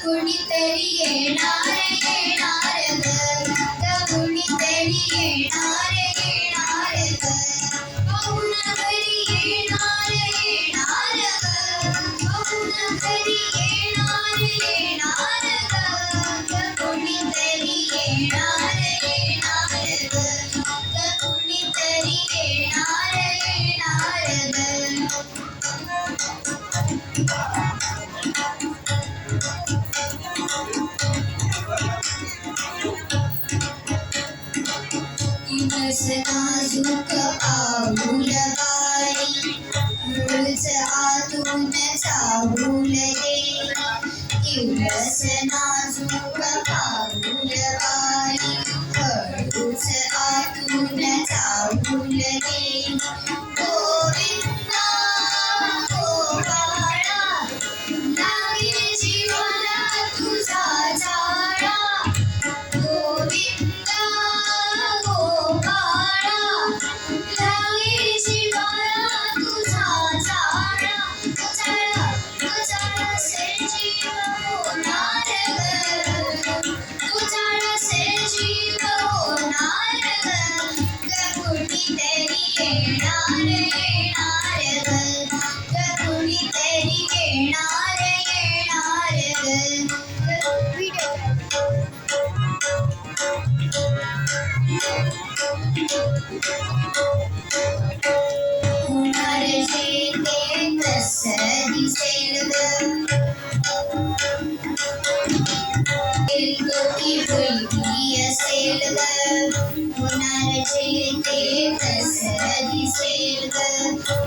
कुणीतरी येणार येणार ग कुणीतरी येणार येणार ग पाहुण घरी येणार येणार ग पाहुण घरी येणार येणार ग कुणीतरी येणार येणार ग कुणीतरी येणार येणार ग नाजूक पाऊलवारी मुळच आतून चाहूल दे दिवस नाजूक पाऊलवारी हळूच आतून चाहूल दे गोविंदा गोपाळा लागेल जीवाला तुझा जाळा गोविंदा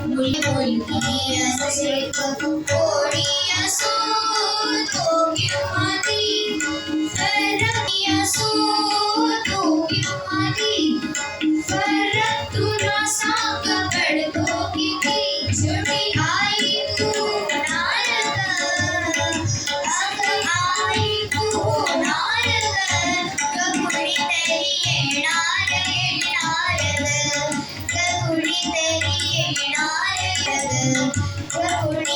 मुलगी असेल कोणी असो तो किंवा ती फरक असो तो किंवा ती फरक तुला सांग पडतो किती छोटी आई तू होणार ग अगं आई तू होणार ग कुणीतरी येणार येणार ग कुणीतरी येणार ग